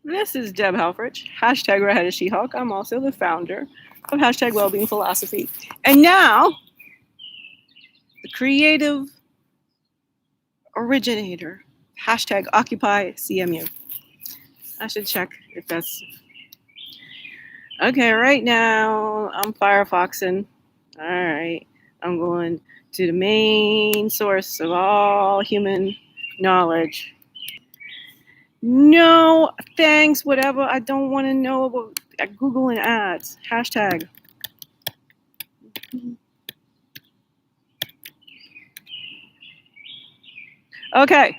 This is Deb Halfrich, hashtag RedheadedSheHulk. I'm also the founder of hashtag Wellbeing Philosophy. And now, the creative originator, hashtag Occupy CMU. I should check if that's okay. Right now, I'm Firefoxing. All right, I'm going to the main source of all human knowledge. No, thanks, whatever. I don't want to know about Google and ads. Hashtag. Okay,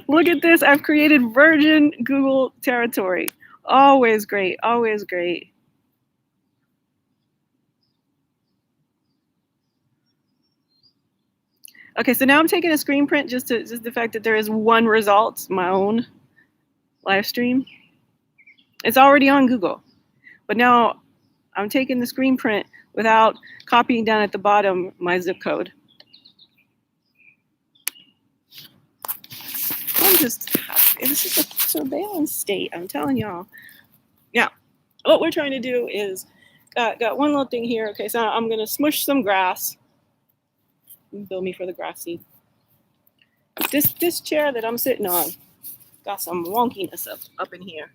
look at this. I've created Virgin Google territory. Always great, always great. Okay, so now I'm taking a screen print just the fact that there is one result, my own live stream. It's already on Google, but now I'm taking the screen print without copying down at the bottom my zip code. This is a surveillance state, I'm telling y'all. Yeah, what we're trying to do is, got one little thing here. Okay, so I'm gonna smush some grass. Bill me for the grass seed. This chair that I'm sitting on got some wonkiness up in here.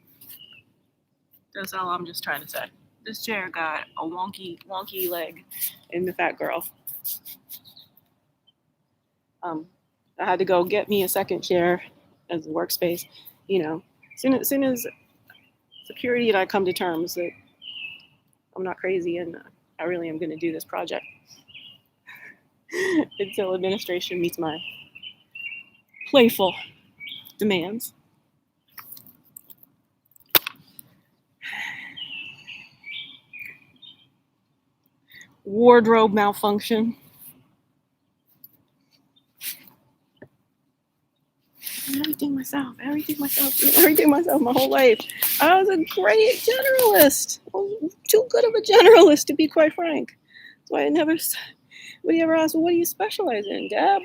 That's all I'm just trying to say. This chair got a wonky leg in the fat girl. I had to go get me a second chair as a workspace. You know, soon as security and I come to terms that I'm not crazy and I really am going to do this project until administration meets my playful demands. Wardrobe malfunction. Everything myself my whole life. I was a great generalist. I was too good of a generalist, to be quite frank. That's why I never, nobody ever asked, well, what do you specialize in, Deb?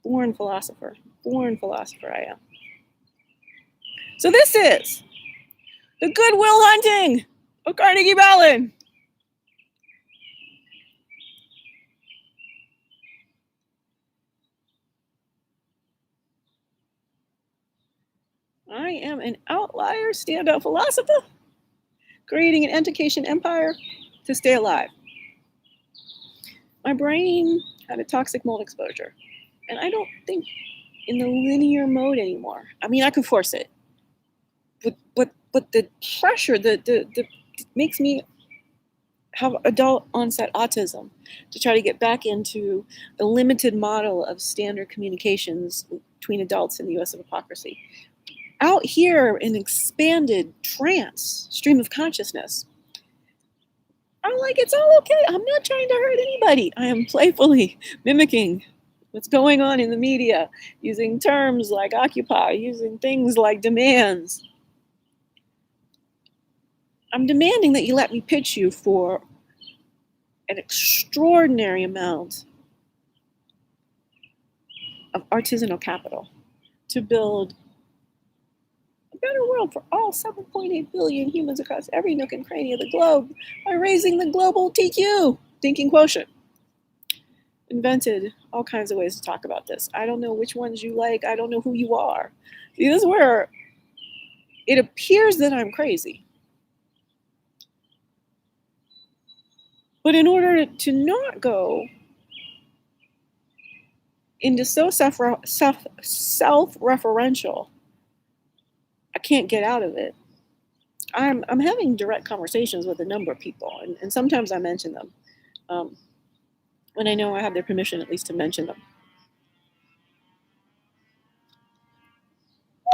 Born philosopher I am. So this is the Good Will Hunting of Carnegie Mellon. I am an outlier standout philosopher, creating an education empire to stay alive. My brain had a toxic mold exposure, and I don't think in the linear mode anymore. I mean, I could force it, but the pressure the makes me have adult onset autism to try to get back into the limited model of standard communications between adults in the US of hypocrisy. Out here in expanded trance, stream of consciousness, I'm like, it's all okay. I'm not trying to hurt anybody. I am playfully mimicking what's going on in the media, using terms like occupy, using things like demands. I'm demanding that you let me pitch you for an extraordinary amount of artisanal capital to build a better world for all 7.8 billion humans across every nook and cranny of the globe by raising the global TQ, thinking quotient. Invented all kinds of ways to talk about this. I don't know which ones you like. I don't know who you are. See, this is where it appears that I'm crazy. But in order to not go into so self-referential, I can't get out of it. I'm having direct conversations with a number of people, and sometimes I mention them when I know I have their permission, at least to mention them.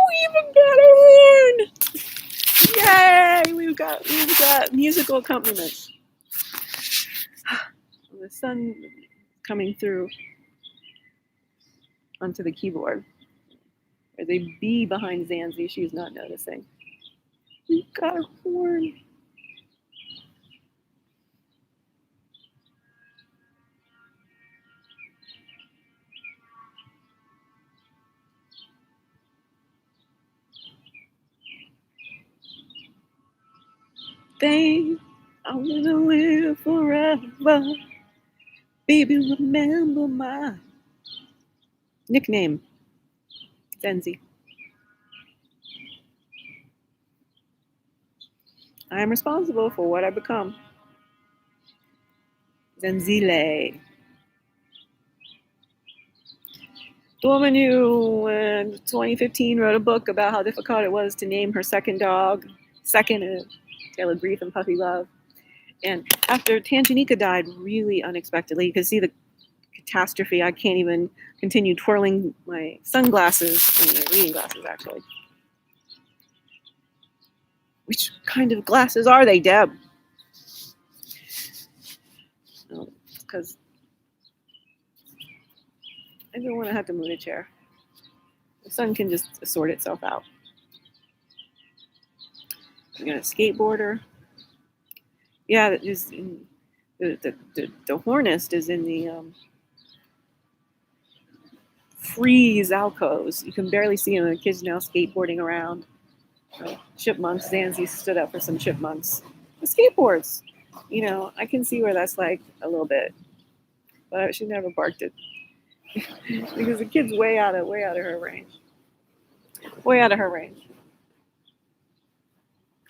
We even got a horn! Yay! We've got musical accompaniments. The sun coming through onto the keyboard. There's a bee behind Zanzi. She's not noticing. We've got a horn. thing. I'm gonna live forever. Baby, remember my nickname, Zenzi. I am responsible for what I become. Zenzile. The woman who in 2015 wrote a book about how difficult it was to name her second dog, second in A Tale of Grief and Puppy Love. And after Tanganyika died really unexpectedly, you can see the catastrophe. I can't even continue twirling my sunglasses, my reading glasses actually. Which kind of glasses are they, Deb? Because I don't want to have to move a chair. The sun can just sort itself out. I got a skateboarder. Yeah, the hornist is in the freeze alcoves. You can barely see him. The kids now skateboarding around. Chipmunks. Zanzi stood up for some chipmunks. The skateboards. You know, I can see where that's like a little bit, but she never barked it because the kid's way out of her range. Way out of her range.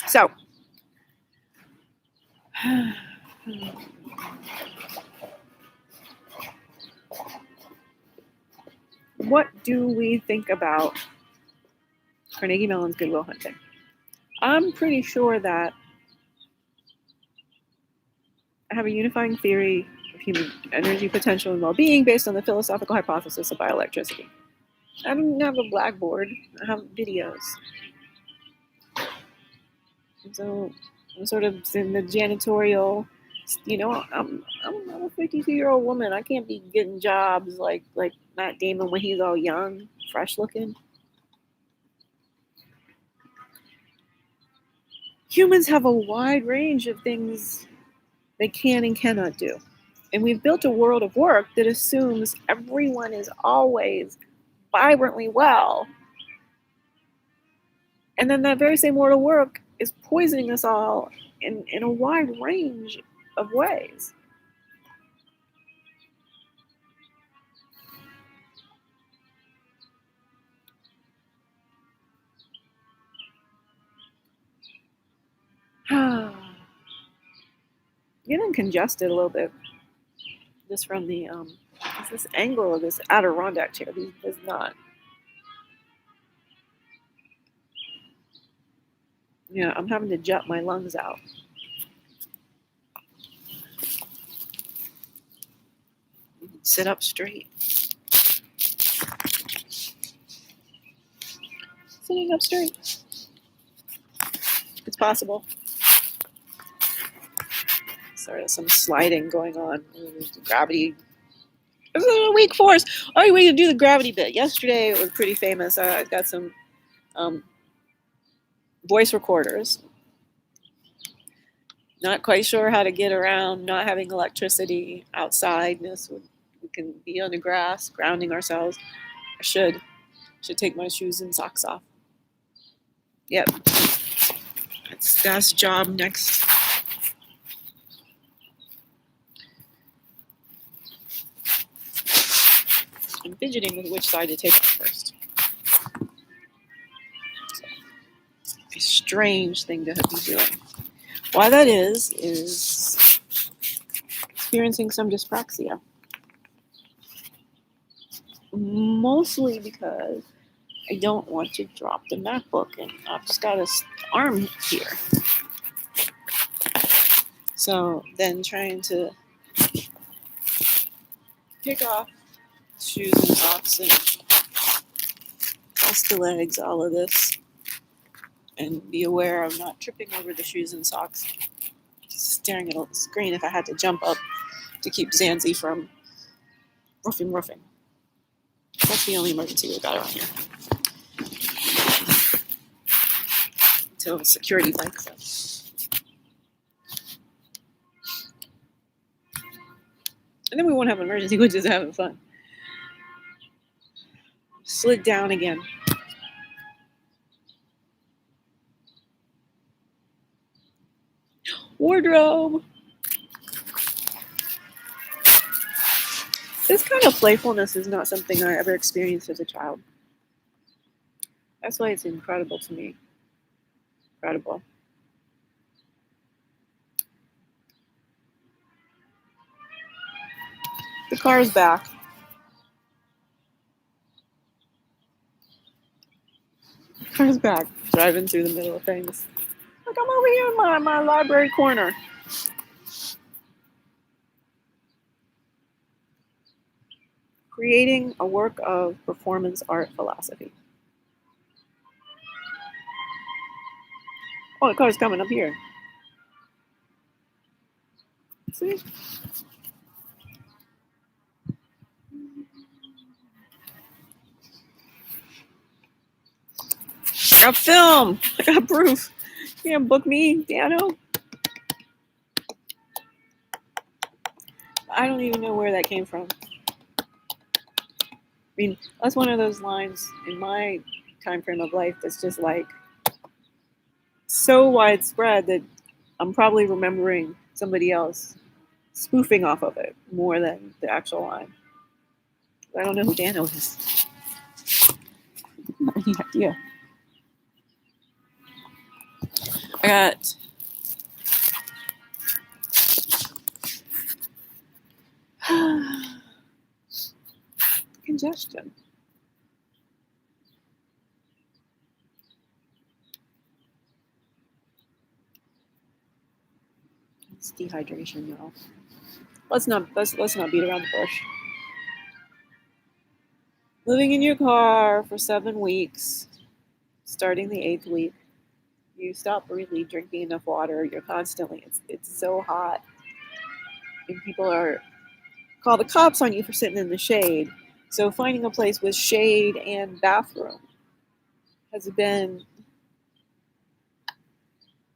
So. What do we think about Carnegie Mellon's Good Will Hunting? I'm pretty sure that I have a unifying theory of human energy potential and well-being based on the philosophical hypothesis of bioelectricity. I don't have a blackboard. I have videos. So I'm sort of in the janitorial. You know, I'm a 52-year-old woman. I can't be getting jobs like Matt Damon when he's all young, fresh looking. Humans have a wide range of things they can and cannot do. And we've built a world of work that assumes everyone is always vibrantly well. And then that very same world of work is poisoning us all in a wide range of ways. Getting congested a little bit just from the this angle of this Adirondack chair. These does not. Yeah, I'm having to jet my lungs out. Sit up straight. Sitting up straight. It's possible. Sorry, there's some sliding going on. Gravity. This is a weak force. Oh, we can do the gravity bit. Yesterday it was pretty famous. I got some voice recorders. Not quite sure how to get around not having electricity outside. We can be on the grass, grounding ourselves. I should take my shoes and socks off. Yep. That's job next. I'm fidgeting with which side to take off first. A strange thing to be doing. Why that is experiencing some dyspraxia. Mostly because I don't want to drop the MacBook, and I've just got an arm here. So then trying to pick off shoes and socks and cross the legs, all of this, and be aware of not tripping over the shoes and socks. Just staring at the screen if I had to jump up to keep Zanzi from roofing. That's the only emergency we've got around here. Until security bikes up. And then we won't have an emergency, we're just having fun. Slid down again. Wardrobe. This kind of playfulness is not something I ever experienced as a child. That's why it's incredible to me. Incredible. The car's back. The car's back. Driving through the middle of things. Like I'm over here in my library corner. Creating a work of performance art philosophy. Oh, the car's coming up here. See? I got film. I got proof. You can't book me, Dano. I don't even know where that came from. I mean, that's one of those lines in my time frame of life that's just like so widespread that I'm probably remembering somebody else spoofing off of it more than the actual line. I don't know who Dano is. Not any idea. I got congestion. It's dehydration, y'all. Let's not beat around the bush. Living in your car for 7 weeks, starting the 8th week, you stop really drinking enough water. You're constantly, it's so hot, and people call the cops on you for sitting in the shade. So finding a place with shade and bathroom has been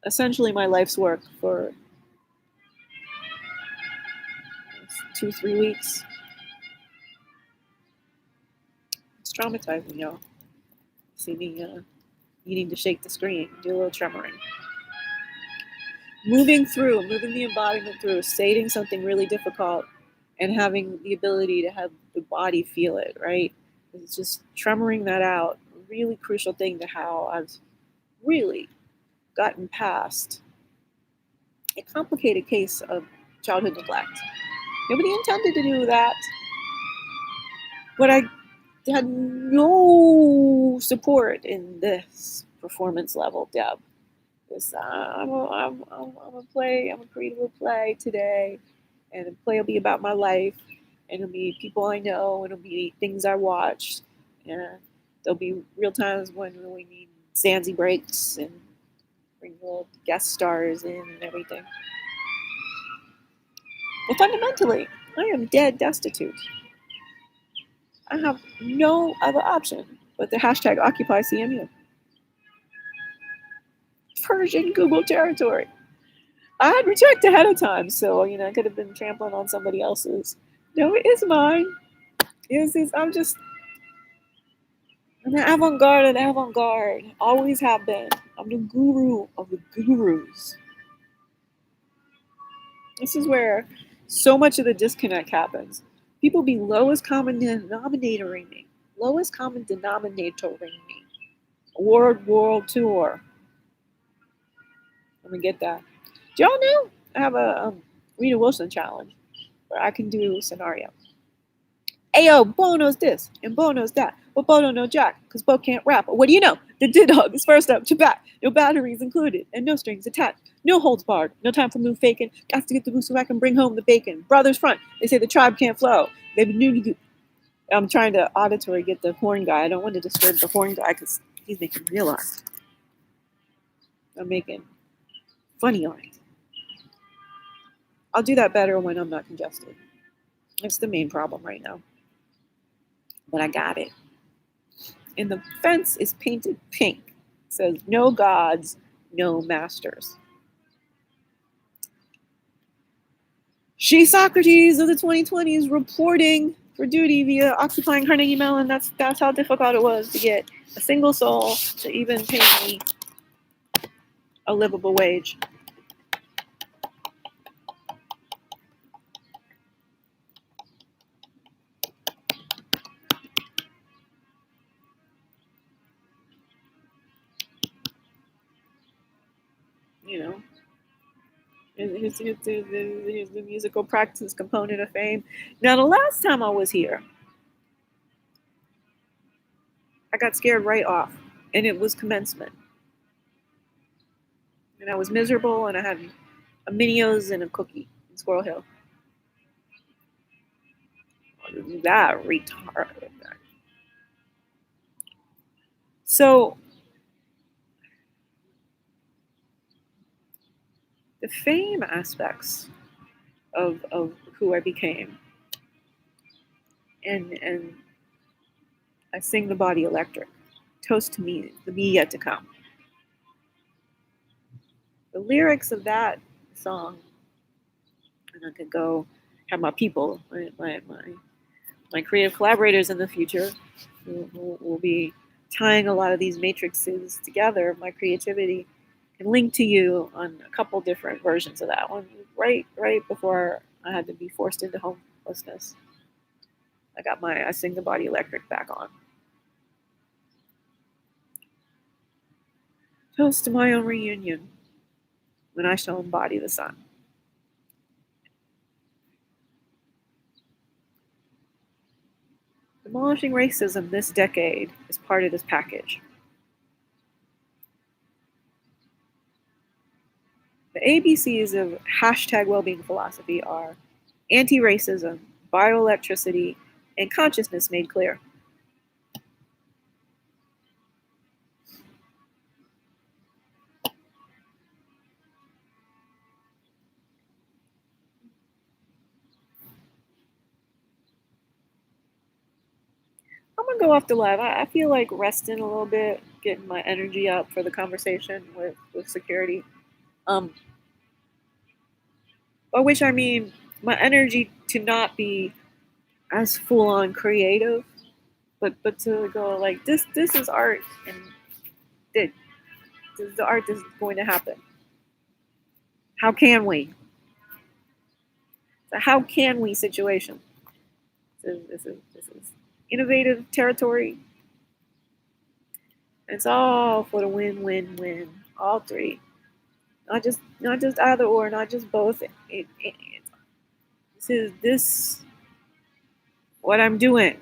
essentially my life's work for 2-3 weeks. It's traumatizing, y'all. See me needing to shake the screen, do a little tremoring. Moving the embodiment through, stating something really difficult and having the ability to have the body feel it, right? It's just tremoring that out. A really crucial thing to how I've really gotten past a complicated case of childhood neglect. Nobody intended to do that, but I had no support in this performance level, Deb. I'm a creative play today, and the play will be about my life, and it'll be people I know, and it'll be things I watched, and there'll be real times when we need Zanzi breaks and bring little guest stars in and everything. But fundamentally, I am dead destitute. I have no other option but the hashtag OccupyCMU. Persian Google territory. I had checked ahead of time, so I could have been trampling on somebody else's. No, it is mine. I'm just an avant-garde. Always have been. I'm the guru of the gurus. This is where so much of the disconnect happens. People be lowest common denominatoring me. Lowest common denominatoring me. World tour. Let me get that. Do y'all know I have a Rita Wilson challenge where I can do scenario. Ayo, Bo knows this and Bo knows that, but Bo don't know Jack because Bo can't rap. What do you know? The did-dog is first up to bat. No batteries included and no strings attached. No holds barred. No time for move faking. Got to get the boost so I can bring home the bacon. Brothers front. They say the tribe can't flow. They knew. I'm trying to auditory get the horn guy. I don't want to disturb the horn guy because he's making real art. I'm making funny art. I'll do that better when I'm not congested. It's the main problem right now. But I got it. And the fence is painted pink. It says, no gods, no masters. She Socrates of the 2020s reporting for duty via occupying Carnegie Mellon. That's how difficult it was to get a single soul to even pay me a livable wage. you know, here's the musical practice component of fame. Now, the last time I was here, I got scared right off, and it was commencement. And I was miserable, and I had a Minios and a cookie in Squirrel Hill. That retarded. So the fame aspects of who I became, and I sing the body electric. Toast to me, the me yet to come. The lyrics of that song, and I could go have my people, my creative collaborators in the future who will be tying a lot of these matrices together, my creativity, and link to you on a couple different versions of that one. Right before I had to be forced into homelessness, I got my I Sing the Body Electric back on. Toast to my own reunion when I shall embody the sun. Demolishing racism this decade is part of this package. The ABCs of hashtag wellbeing philosophy are anti-racism, bioelectricity, and consciousness made clear. I'm gonna go off the live. I feel like resting a little bit, getting my energy up for the conversation with security. Um, by which I mean my energy to not be as full on creative, but to go like this is art, and it, the art is going to happen. How can we? So how can we situation? This is innovative territory. It's all for the win. All three. Not just either or, not just both. This what I'm doing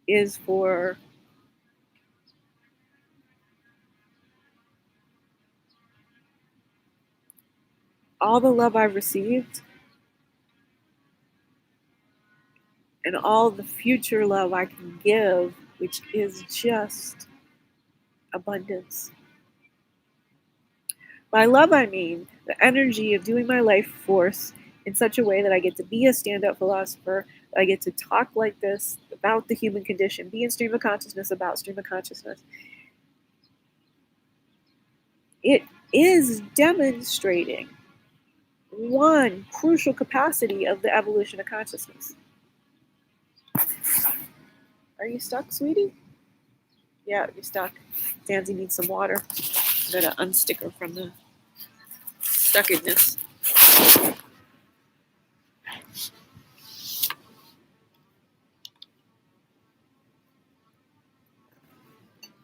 is for all the love I've received and all the future love I can give, which is just abundance. By love, I mean the energy of doing my life force in such a way that I get to be a stand up philosopher, that I get to talk like this about the human condition, be in stream of consciousness about stream of consciousness. It is demonstrating one crucial capacity of the evolution of consciousness. Are you stuck, sweetie? Yeah, you're stuck. Danzy needs some water. I'm gonna unstick her from the stuckedness. There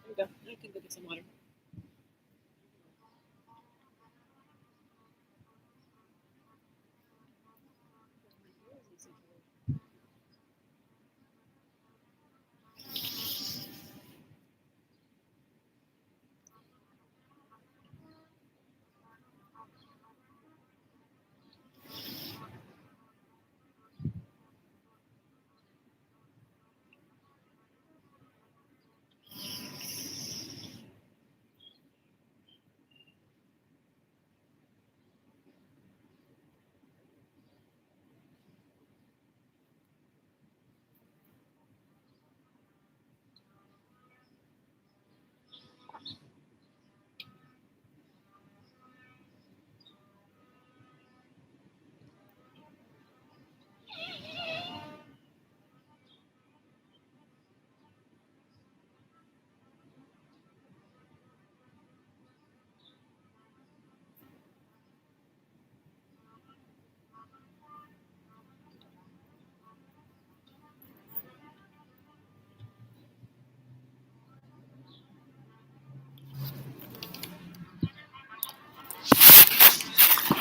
we go. I can go get some water.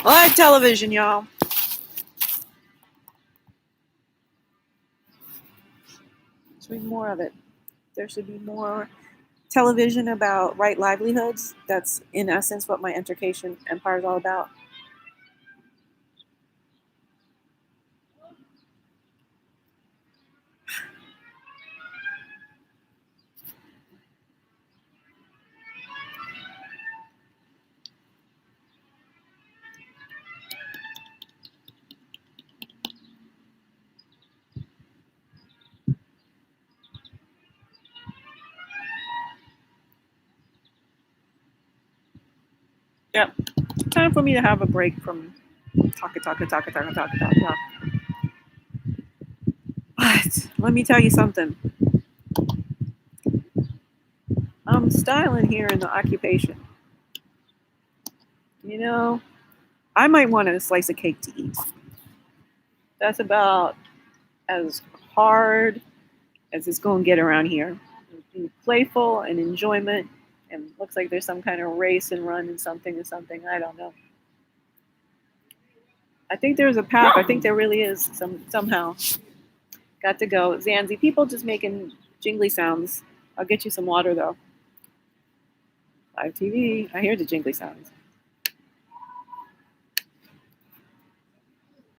Live television, y'all. There should be more of it. There should be more television about right livelihoods. That's in essence what my education empire is all about. Yep. Time for me to have a break from talking. But let me tell you something. I'm styling here in the occupation. You know, I might want a slice of cake to eat. That's about as hard as it's going to get around here. Be playful and enjoyment, and looks like there's some kind of race and run and something. I don't know. I think there's a path. I think there really is somehow. Got to go. Zanzi, people just making jingly sounds. I'll get you some water though. Live TV. I hear the jingly sounds.